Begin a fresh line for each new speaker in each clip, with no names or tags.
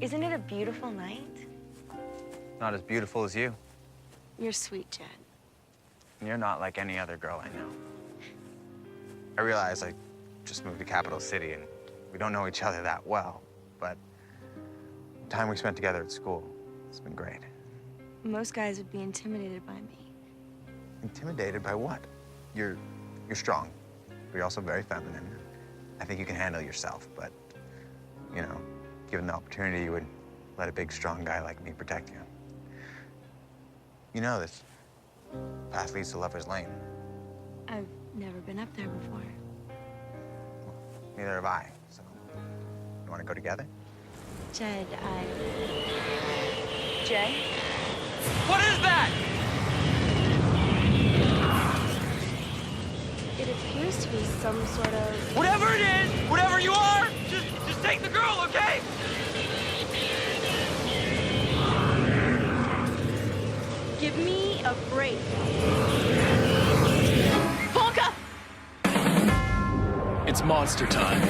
Isn't it a beautiful night?
Not as beautiful as you.
You're sweet, Jed.
And you're not like any other girl I know. I realize I just moved to Capital City and we don't know each other that well, but the time we spent together at school, it's been great.
Most guys would be intimidated by me.
Intimidated by what? You're strong, but you're also very feminine. I think you can handle yourself, but, you know, given the opportunity, you would let a big, strong guy like me protect you. You know this path leads to Lover's Lane.
I've never been up there before.
Neither have I, so you want to go together?
Jed, Jed?
What is that?
It appears to be some sort of...
Whatever it is, whatever you are, just take the girl, okay?
Give me a break. Polka!
It's monster time.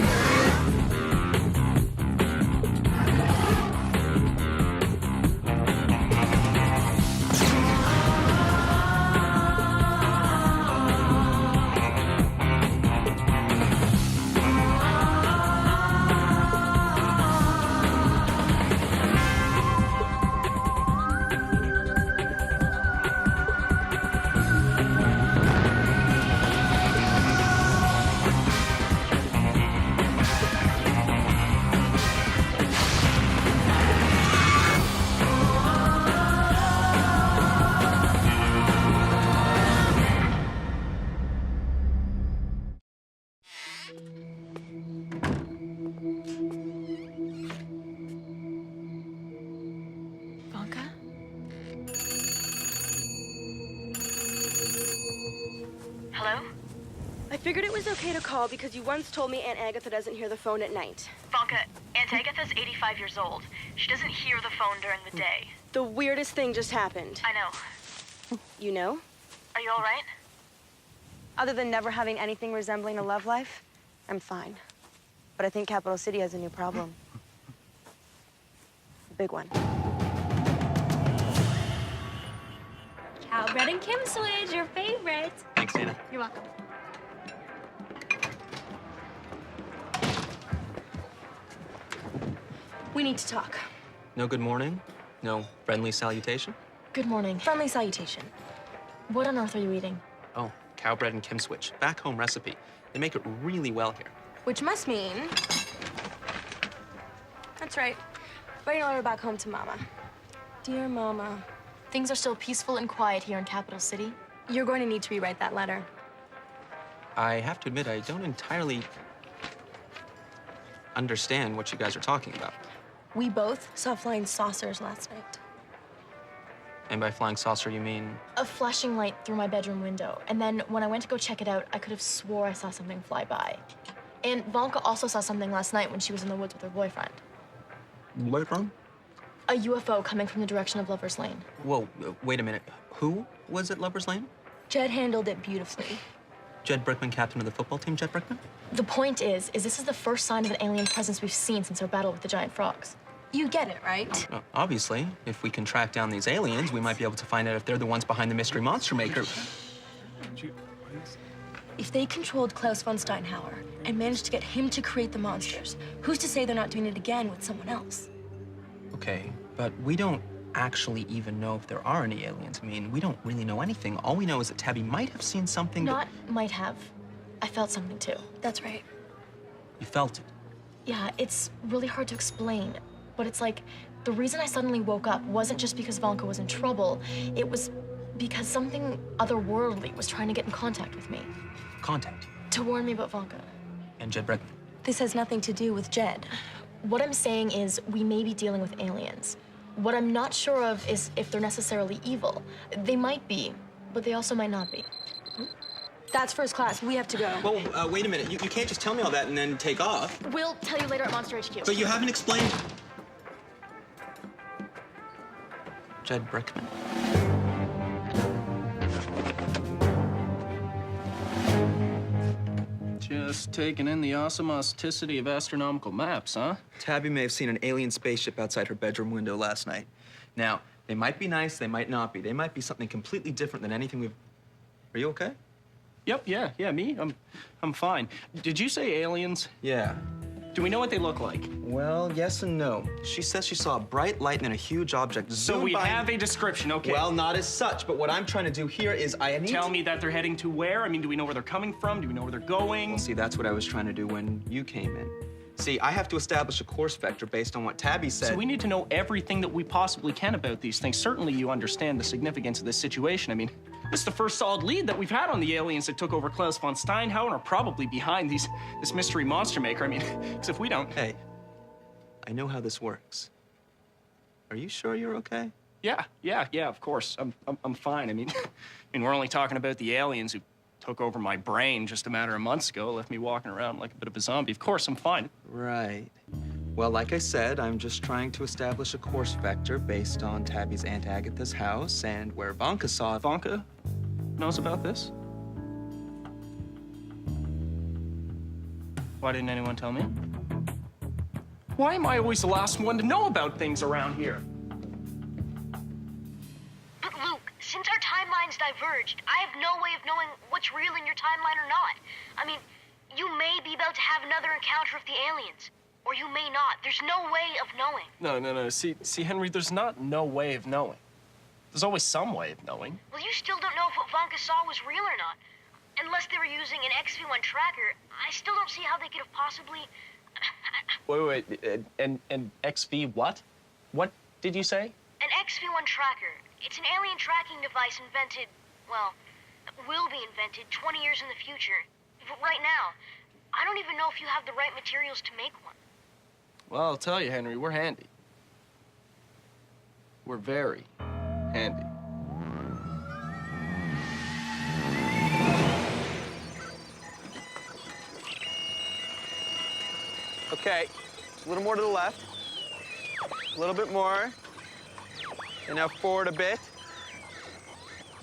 Bonka?
Hello?
I figured it was okay to call because you once told me Aunt Agatha doesn't hear the phone at night.
Vanka, Aunt Agatha's 85 years old. She doesn't hear the phone during the day.
The weirdest thing just happened.
I know.
You know?
Are you all right?
Other than never having anything resembling a love life, I'm fine. But I think Capital City has a new problem. A big one.
Cow bread and Kim switch, your favorite.
Thanks, Nina.
You're welcome.
We need to talk.
No good morning? No friendly salutation?
Good morning.
Friendly salutation.
What on earth are you eating?
Oh, cow bread and Kim switch. Back home recipe. They make it really well here.
Which must mean... That's right. Writing a letter back home to Mama. Dear Mama.
Things are still peaceful and quiet here in Capital City.
You're going to need to rewrite that letter.
I have to admit, I don't entirely understand what you guys are talking about.
We both saw flying saucers last night.
And by flying saucer, you mean?
A flashing light through my bedroom window. And then when I went to go check it out, I could have swore I saw something fly by. And Vanka also saw something last night when she was in the woods with her boyfriend.
Boyfriend?
A UFO coming from the direction of Lover's Lane.
Whoa, wait a minute. Who was at Lover's Lane?
Jed handled it beautifully.
Jed Brickman, captain of the football team, Jed Brickman?
The point is this is the first sign of an alien presence we've seen since our battle with the giant frogs.
You get it, right?
Obviously, if we can track down these aliens, we might be able to find out if they're the ones behind the mystery monster maker.
If they controlled Klaus von Steinhauer and managed to get him to create the monsters, who's to say they're not doing it again with someone else?
Okay, but we don't actually even know if there are any aliens. I mean, we don't really know anything. All we know is that Tabby might have seen something
Not might have. I felt something too.
That's right.
You felt it.
Yeah, it's really hard to explain, but it's like the reason I suddenly woke up wasn't just because Vanka was in trouble. It was because something otherworldly was trying to get in contact with me.
Contact.
To warn me about Vanka.
And Jed Brickman.
This has nothing to do with Jed.
What I'm saying is we may be dealing with aliens. What I'm not sure of is if they're necessarily evil. They might be, but they also might not be.
That's first class. We have to go.
Whoa, wait a minute. You can't just tell me all that and then take off.
We'll tell you later at Monster HQ.
But you haven't explained. Jed Brickman. Jed
Just taking in the awesomeosticity of astronomical maps, huh?
Tabby may have seen an alien spaceship outside her bedroom window last night. Now, they might be nice, they might not be. They might be something completely different than anything we've... Are you okay?
Yep, yeah, me? I'm fine. Did you say aliens?
Yeah.
Do we know what they look like?
Well, yes and no. She says she saw a bright light and a huge object zoom
So we
by...
have a description, okay.
Well, not as such, but what I'm trying to do here is I need
Tell me that they're heading to where? I mean, do we know where they're coming from? Do we know where they're going?
Well, see, that's what I was trying to do when you came in. See, I have to establish a course vector based on what Tabby said.
So we need to know everything that we possibly can about these things. Certainly you understand the significance of this situation. I mean, this is the first solid lead that we've had on the aliens that took over Klaus von Steinhauer and are probably behind this mystery monster maker. I mean, because if we don't...
Hey, I know how this works. Are you sure you're okay?
Yeah, of course. I'm fine. I mean, we're only talking about the aliens who took over my brain just a matter of months ago, left me walking around like a bit of a zombie. Of course, I'm fine.
Right. Well, like I said, I'm just trying to establish a course vector based on Tabby's Aunt Agatha's house and where Vanka saw it.
Vanka knows about this? Why didn't anyone tell me? Why am I always the last one to know about things around here?
But Luke, since our timelines diverged, I have no way of knowing what's real in your timeline or not. I mean, you may be about to have another encounter with the aliens, or you may not. There's no way of knowing.
No. See, Henry, there's not no way of knowing. There's always some way of knowing.
Well, you still don't know if what Vanka saw was real or not. Unless they were using an XV1 tracker, I still don't see how they could have possibly...
Wait, and XV what? What did you say?
An XV1 tracker. It's an alien tracking device invented, well, will be invented 20 years in the future. But right now, I don't even know if you have the right materials to make one.
Well, I'll tell you, Henry, we're handy. We're very handy.
Okay, a little more to the left. A little bit more. And now forward a bit.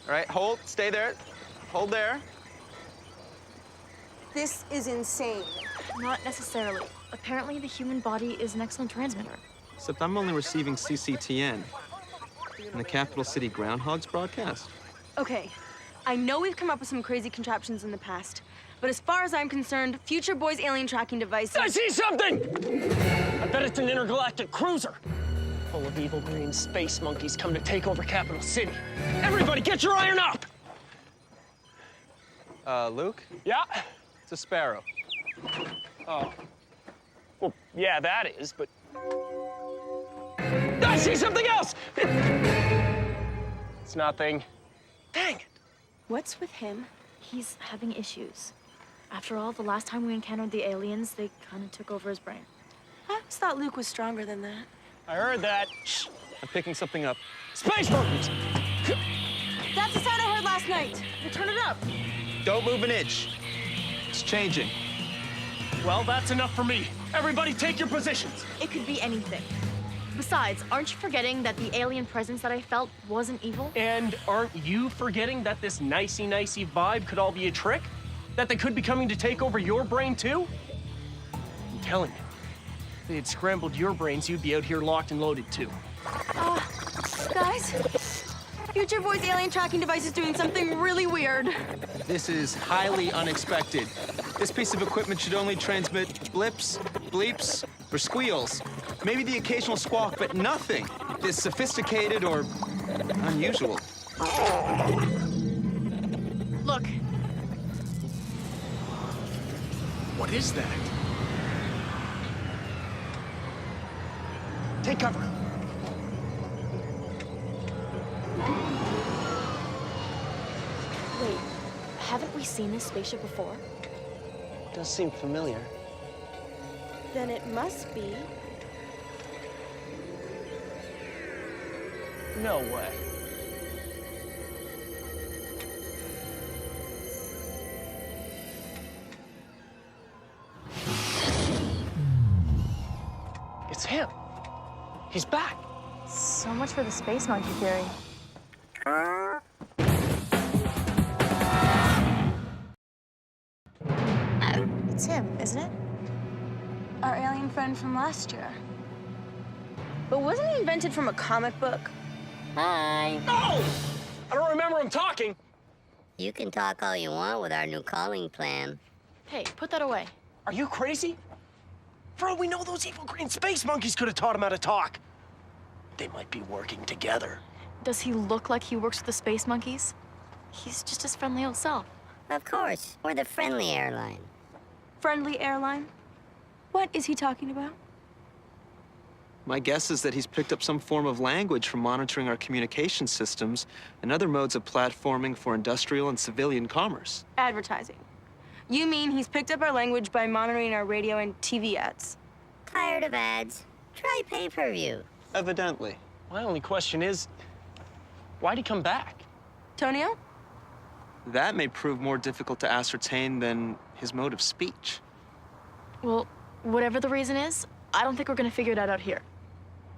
All right, hold, stay there. Hold there.
This is insane.
Not necessarily. Apparently, the human body is an excellent transmitter.
Except I'm only receiving CCTN and the capital city groundhogs broadcast.
Okay, I know we've come up with some crazy contraptions in the past, but as far as I'm concerned, Future Boy's alien tracking device...
I see something! I bet it's an intergalactic cruiser. Full of evil green space monkeys come to take over Capital City. Everybody, get your iron up!
Luke?
Yeah?
It's a sparrow.
Oh. Well, yeah, that is, but... I see something else! It's nothing. Dang it.
What's with him?
He's having issues. After all, the last time we encountered the aliens, they kind of took over his brain.
I always thought Luke was stronger than that.
I heard that.
Shh, I'm picking something up.
Space monkeys!
That's the sound I heard last night. We'll turn it up.
Don't move an inch. It's changing.
Well, that's enough for me. Everybody take your positions.
It could be anything. Besides, aren't you forgetting that the alien presence that I felt wasn't evil?
And aren't you forgetting that this nicey-nicey vibe could all be a trick? That they could be coming to take over your brain, too? I'm telling you, if they had scrambled your brains, you'd be out here locked and loaded, too.
Guys, Future Boy's alien tracking device is doing something really weird.
This is highly unexpected. This piece of equipment should only transmit blips, bleeps, or squeals. Maybe the occasional squawk, but nothing is sophisticated or unusual.
Look,
What is that? Take cover.
wait, haven't we seen this spaceship before?
Does seem familiar.
Then it must be.
No way. It's him. He's back.
So much for the space monkey theory. It's him, isn't it?
Our alien friend from last year. But wasn't he invented from a comic book?
Hi.
No! I don't remember him talking.
You can talk all you want with our new calling plan.
Hey, put that away.
Are you crazy? For all we know, those evil green space monkeys could have taught him how to talk. They might be working together.
Does he look like he works with the space monkeys? He's just his friendly old self.
Of course, we're the friendly airline.
Friendly airline? What is he talking about?
My guess is that he's picked up some form of language from monitoring our communication systems and other modes of platforming for industrial and civilian commerce.
Advertising. You mean he's picked up our language by monitoring our radio and TV ads?
Tired of ads? Try pay-per-view.
Evidently.
My only question is, why'd he come back?
Tonio?
That may prove more difficult to ascertain than his mode of speech.
Well, whatever the reason is, I don't think we're gonna figure it out here.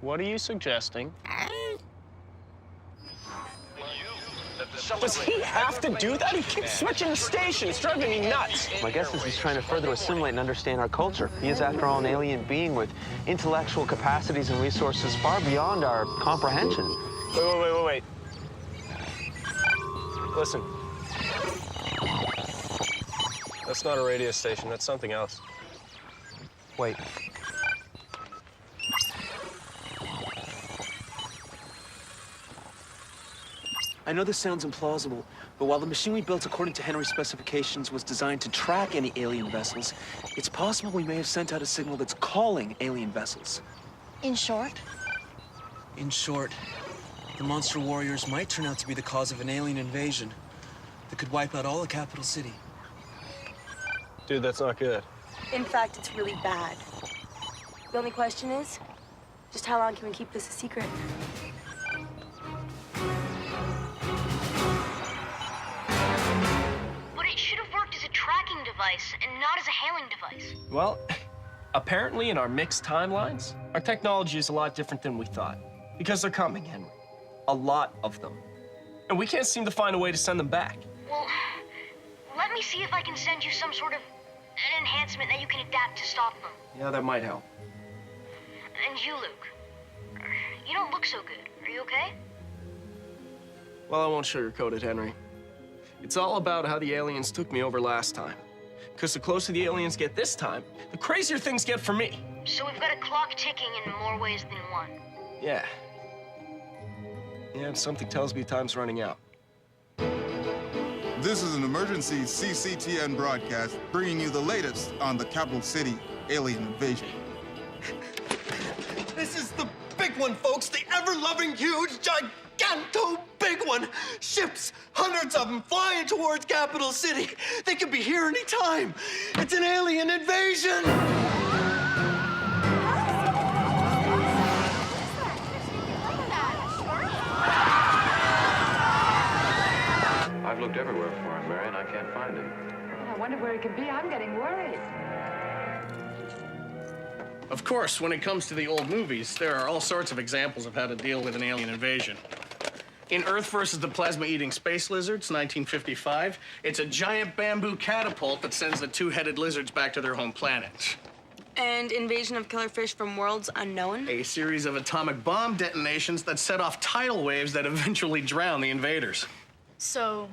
What are you suggesting?
Huh?
Does he have to do that? He keeps switching the station. It's driving me nuts.
My guess is he's trying to further assimilate and understand our culture. He is, after all, an alien being with intellectual capacities and resources far beyond our comprehension.
Wait. Listen. That's not a radio station. That's something else.
Wait.
I know this sounds implausible, but while the machine we built according to Henry's specifications was designed to track any alien vessels, it's possible we may have sent out a signal that's calling alien vessels.
In short,
In short, the monster warriors might turn out to be the cause of an alien invasion that could wipe out all the capital city.
Dude, that's not good.
In fact, it's really bad. The only question is, just how long can we keep this a secret?
But it should have worked as a tracking device and not as a hailing device.
Well, apparently in our mixed timelines, our technology is a lot different than we thought. Because they're coming, Henry. A lot of them. And we can't seem to find a way to send them back.
Well, let me see if I can send you some sort of an enhancement that you can adapt to stop them.
Yeah, that might help.
And you, Luke. You don't look so good. Are you okay?
Well, I won't sugarcoat it, Henry. It's all about how the aliens took me over last time. Because the closer the aliens get this time, the crazier things get for me.
So we've got a clock ticking in more ways than one.
Yeah. Yeah, and something tells me time's running out.
This is an emergency CCTN broadcast bringing you the latest on the capital city alien invasion.
This is the big one, folks. The ever-loving, huge, giganto big one. Ships, hundreds of them, flying towards capital city. They could be here any time. It's an alien invasion.
I've looked everywhere for him, Marion. I can't find him.
I wonder where he could be. I'm getting worried.
Of course, when it comes to the old movies, there are all sorts of examples of how to deal with an alien invasion. In Earth versus the Plasma-Eating Space Lizards, 1955, it's a giant bamboo catapult that sends the two-headed lizards back to their home planet.
And Invasion of Killer Fish from Worlds Unknown?
A series of atomic bomb detonations that set off tidal waves that eventually drown the invaders.
So,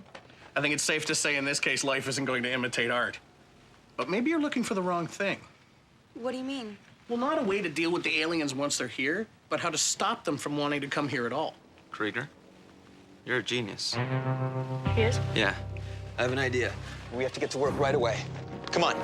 I think it's safe to say in this case, life isn't going to imitate art. But maybe you're looking for the wrong thing.
What do you mean?
Well, not a way to deal with the aliens once they're here, but how to stop them from wanting to come here at all.
Krieger, you're a genius.
he is?
Yeah, I have an idea. We have to get to work right away. Come on.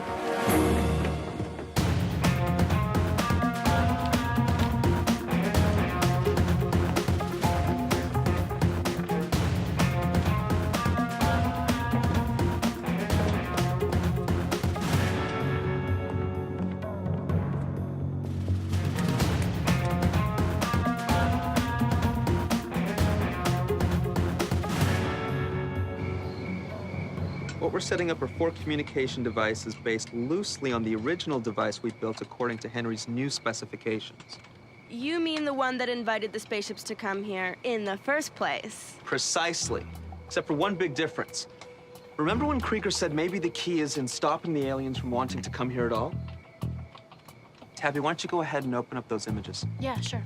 What we're setting up are 4 communication devices based loosely on the original device we built according to Henry's new specifications.
You mean the one that invited the spaceships to come here in the first place?
Precisely. Except for one big difference.
Remember when Krieger said maybe the key is in stopping the aliens from wanting to come here at all? Tabby, why don't you go ahead and open up those images?
Yeah, sure.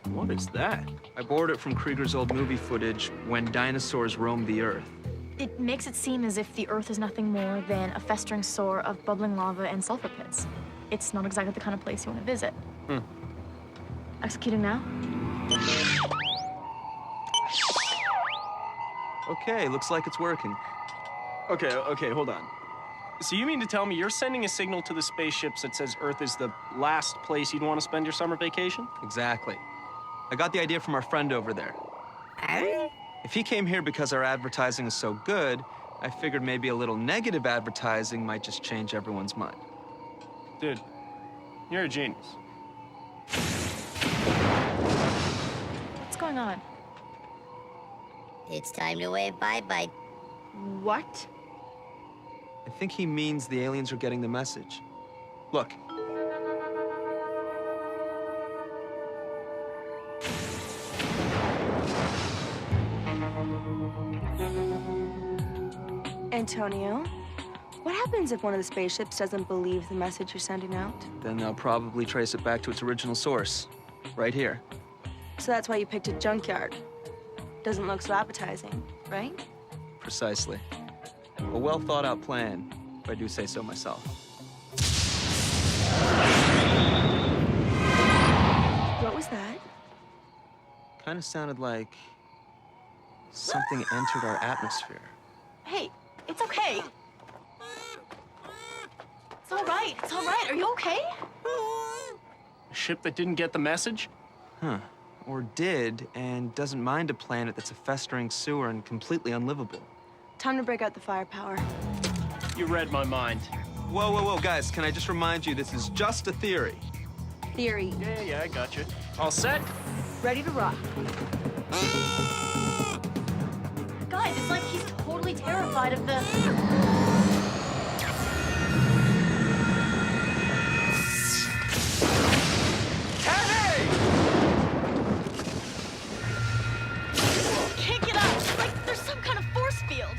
What is that?
I borrowed it from Krieger's old movie footage, When Dinosaurs Roamed the Earth.
It makes it seem as if the Earth is nothing more than a festering sore of bubbling lava and sulfur pits. It's not exactly the kind of place you want to visit. Executing now?
Okay, looks like it's working.
Okay, hold on. So you mean to tell me you're sending a signal to the spaceships that says Earth is the last place you'd want to spend your summer vacation?
Exactly. I got the idea from our friend over there. If he came here because our advertising is so good, I figured maybe a little negative advertising might just change everyone's mind.
Dude, you're a genius.
What's going on?
It's time to wave bye-bye.
What?
I think he means the aliens are getting the message. Look.
Antonio, what happens if one of the spaceships doesn't believe the message you're sending out?
Then they'll probably trace it back to its original source. Right here.
So that's why you picked a junkyard. Doesn't look so appetizing, right?
Precisely. A well-thought-out plan, if I do say so myself.
What was that?
Kind of sounded like something entered our atmosphere.
Hey, it's okay. It's all right. It's all right. Are you okay?
A ship that didn't get the message?
Huh. Or did, and doesn't mind a planet that's a festering sewer and completely unlivable.
Time to break out the firepower.
You read my mind.
Whoa, guys, can I just remind you, this is just a theory.
Theory.
Yeah, I got you. All set?
Ready to rock.
Guys, it's like he's totally terrified of the... Can't get up. Like there's some kind of force field.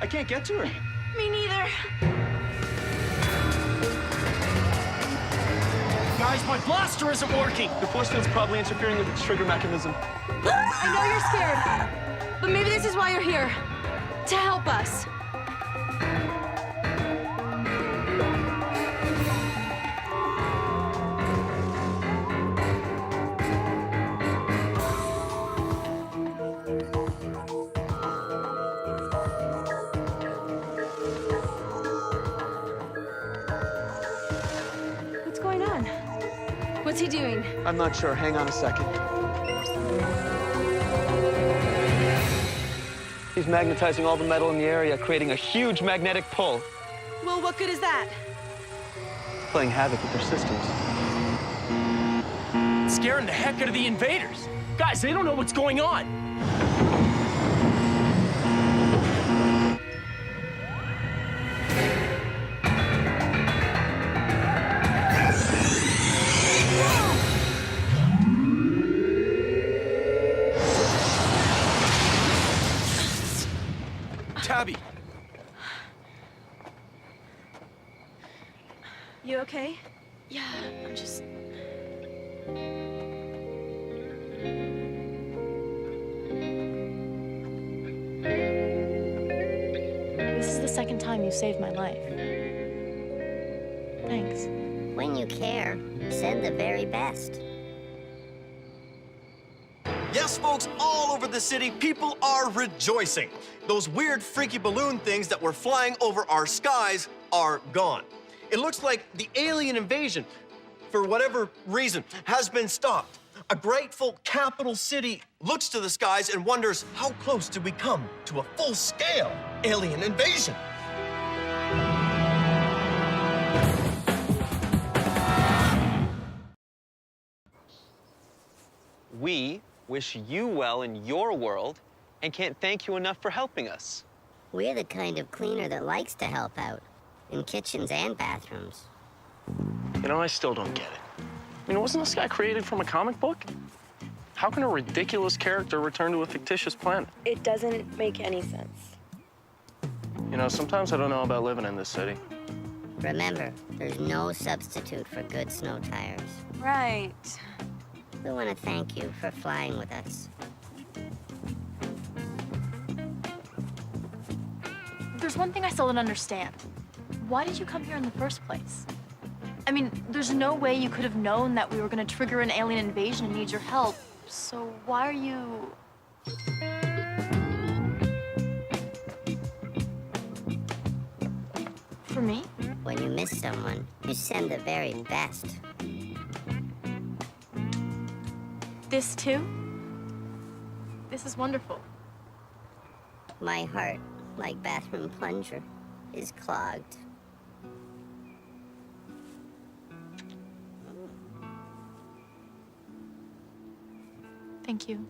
I can't get to her.
Me neither.
Guys, my blaster isn't working!
The force field's probably interfering with its trigger mechanism.
I know you're scared, but maybe this is why you're here. To help us. What's going on? What's he doing?
I'm not sure. Hang on a second. He's magnetizing all the metal in the area, creating a huge magnetic pull.
Well, what good is that?
Playing havoc with their systems.
Scaring the heck out of the invaders. Guys, they don't know what's going on. Tabby.
You okay?
Yeah, I'm just... This is the second time you've saved my life. Thanks.
When you care, send the very best.
Yes, folks, all over the city, people are rejoicing. Those weird, freaky balloon things that were flying over our skies are gone. It looks like the alien invasion, for whatever reason, has been stopped. A grateful capital city looks to the skies and wonders, how close did we come to a full-scale alien invasion?
We wish you well in your world and can't thank you enough for helping us.
We're the kind of cleaner that likes to help out. In kitchens and bathrooms.
You know, I still don't get it. I mean, wasn't this guy created from a comic book? How can a ridiculous character return to a fictitious planet?
It doesn't make any sense.
You know, sometimes I don't know about living in this city.
Remember, there's no substitute for good snow tires.
Right.
We want to thank you for flying with us.
There's one thing I still don't understand. Why did you come here in the first place? I mean, there's no way you could have known that we were going to trigger an alien invasion and need your help. So why are you... For me?
When you miss someone, you send the very best.
This too? This is wonderful.
My heart, like bathroom plunger, is clogged.
Thank you.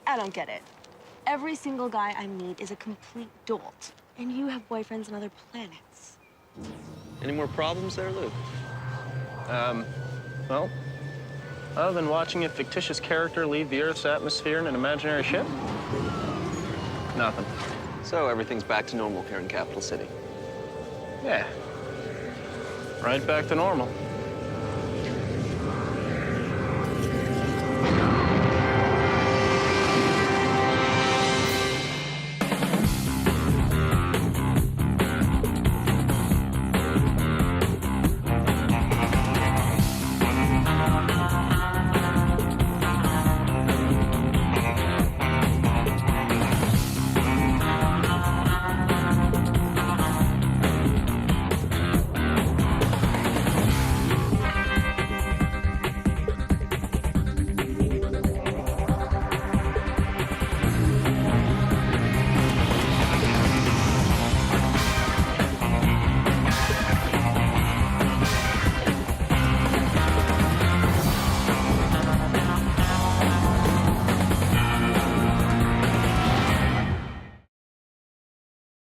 I don't get it. Every single guy I meet is a complete dolt. And you have boyfriends on other planets.
Any more problems there, Luke?
Well, other than watching a fictitious character leave the Earth's atmosphere in an imaginary ship, nothing.
So everything's back to normal here in Capital City.
Yeah. Right back to normal.